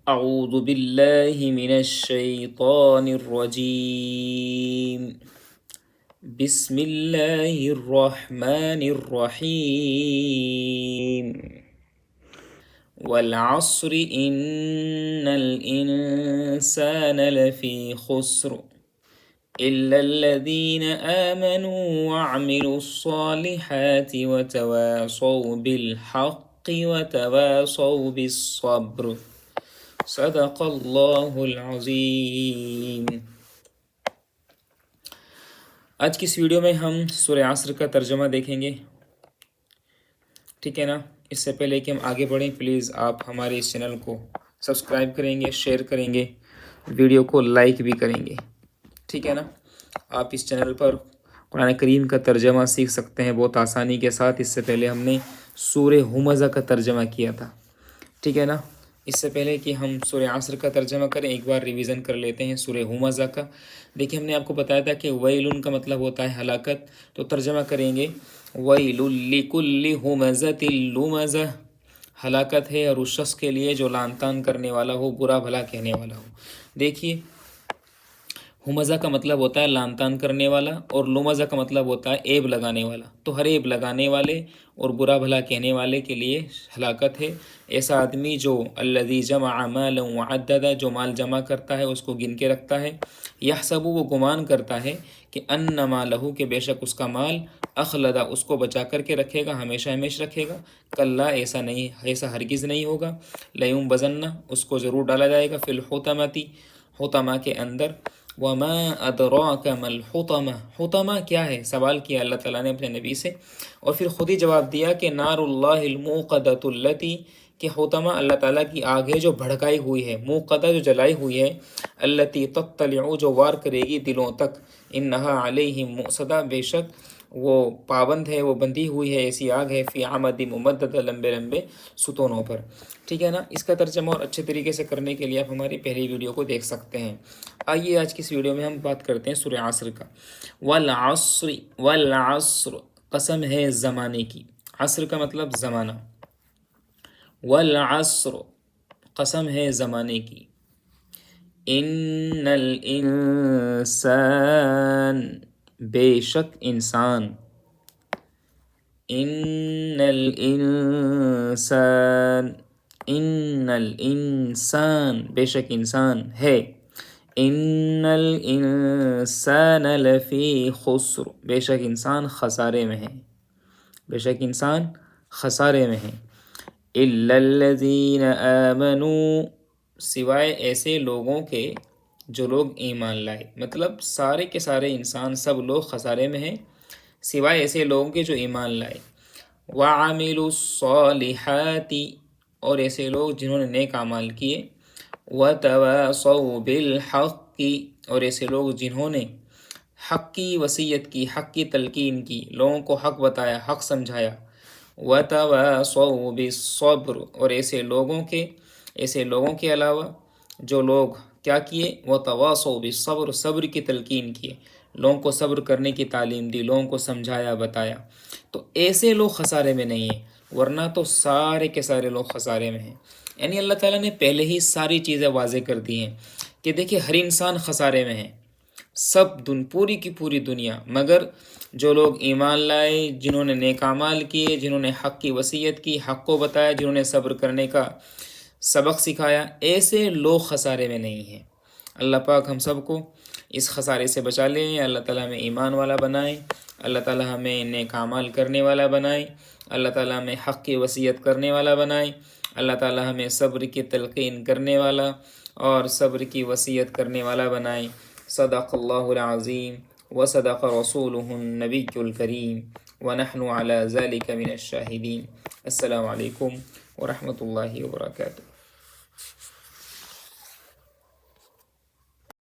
أعوذ بالله من الشيطان الرجيم. بسم الله الرحمن الرحيم. والعصر إن الإنسان لفي خسر إلا الذين آمنوا وعملوا الصالحات وتواصوا بالحق وتواصوا بالصبر. صدق اللہ العظیم. آج کی اس ویڈیو میں ہم سورہ عصر کا ترجمہ دیکھیں گے، ٹھیک ہے نا؟ اس سے پہلے کہ ہم آگے بڑھیں، پلیز آپ ہمارے اس چینل کو سبسکرائب کریں گے، شیئر کریں گے، ویڈیو کو لائک بھی کریں گے، ٹھیک ہے نا؟ آپ اس چینل پر قرآن کریم کا ترجمہ سیکھ سکتے ہیں بہت آسانی کے ساتھ. اس سے پہلے ہم نے سورہ ہمزہ کا ترجمہ کیا تھا، ٹھیک ہے نا؟ اس سے پہلے کہ ہم سورہ عصر کا ترجمہ کریں، ایک بار ریویژن کر لیتے ہیں سورہ ہمزہ کا. دیکھیں، ہم نے آپ کو بتایا تھا کہ ویلن کا مطلب ہوتا ہے ہلاکت، تو ترجمہ کریں گے ویل لکل ہمزۃ لمزہ. ہلاکت ہے اور اس شخص کے لیے جو لعن طعن کرنے والا ہو، برا بھلا کہنے والا ہو. دیکھیے، ہمزہ کا مطلب ہوتا ہے لعن طعن کرنے والا، اور لمزہ کا مطلب ہوتا ہے عیب لگانے والا. تو ہر عیب لگانے والے اور برا بھلا کہنے والے کے لیے ہلاکت ہے. ایسا آدمی جو الذی جمع مالا وعددا، جو مال جمع کرتا ہے اس کو گن کے رکھتا ہے. یحسب، وہ گمان کرتا ہے کہ ان مالہ، کہ بے شک اس کا مال اخلدا، اس کو بچا کر کے رکھے گا، ہمیشہ ہمیشہ رکھے گا. کلا، ایسا نہیں، ایسا ہرگز نہیں ہوگا. لیںبذن، اس کو ضرور ڈالا جائے گا، فی الحطمۃ، حطمہ کے اندر. وما ادراک ما الحطمہ، حطمہ کیا ہے؟ سوال کیا اللہ تعالیٰ نے اپنے نبی سے، اور پھر خود ہی جواب دیا کہ نار اللہ الموقدۃ التی، کہ حطمہ اللہ تعالیٰ کی آگ ہے جو بھڑکائی ہوئی ہے، موقدہ جو جلائی ہوئی ہے، التی تطلع، جو وار کرے گی دلوں تک، انہا علیہم مؤصدہ، بے شک وہ پابند ہے، وہ بندھی ہوئی ہے، ایسی آگ ہے، فی عمد ممددہ، لمبے لمبے ستونوں پر. ٹھیک ہے نا؟ اس کا ترجمہ اور اچھے طریقے سے کرنے کے لیے آپ ہماری پہلی ویڈیو کو دیکھ سکتے ہیں. آئیے آج کی اس ویڈیو میں ہم بات کرتے ہیں سورہ عصر کا. والعصر، والعصر، قسم ہے زمانے کی. عصر کا مطلب زمانہ. والعصر، قسم ہے زمانے کی. ان الانسان، بے شک انسان. ان الانسان، ان الانسان، بے شک انسان ہے. ان الانسان لفی خسر، بے شک انسان خسارے میں ہے، بے شک انسان خسارے میں ہے. الا الذین آمنوا، سوائے ایسے لوگوں کے جو لوگ ایمان لائے. مطلب سارے کے سارے انسان، سب لوگ خسارے میں ہیں سوائے ایسے لوگوں کے جو ایمان لائے. وعملوا الصالحات، اور ایسے لوگ جنہوں نے نیک اعمال کیے. وتواصوا بالحق، اور ایسے لوگ جنہوں نے حق کی وصیت کی، حق کی تلقین کی، لوگوں کو حق بتایا، حق سمجھایا. وتواصوا بالصبر، اور ایسے لوگوں کے علاوہ جو لوگ کیا کیے؟ وتواصوا بالصبر، صبر کی تلقین کیے، لوگوں کو صبر کرنے کی تعلیم دی، لوگوں کو سمجھایا بتایا. تو ایسے لوگ خسارے میں نہیں ہیں، ورنہ تو سارے کے سارے لوگ خسارے میں ہیں. یعنی اللہ تعالیٰ نے پہلے ہی ساری چیزیں واضح کر دی ہیں کہ دیکھیں ہر انسان خسارے میں ہے، سب پوری کی پوری دنیا. مگر جو لوگ ایمان لائے، جنہوں نے نیک اعمال کیے، جنہوں نے حق کی وصیت کی، حق کو بتایا، جنہوں نے صبر کرنے کا سبق سکھایا، ایسے لوگ خسارے میں نہیں ہیں. اللہ پاک ہم سب کو اس خسارے سے بچا لیں. اللہ تعالیٰ ہمیں ایمان والا بنائے، اللہ تعالیٰ ہمیں نیک اعمال کرنے والا بنائے، اللہ تعالیٰ ہمیں حق کی وصیت کرنے والا بنائے، اللہ تعالیٰ ہمیں صبر کی تلقین کرنے والا اور صبر کی وصیت کرنے والا بنائے. صدق اللہ العظیم وصدق رسولہ النبی الکریم ونحن علی ذلک من الشاہدین. السلام علیکم ورحمۃ اللہ وبرکاتہ.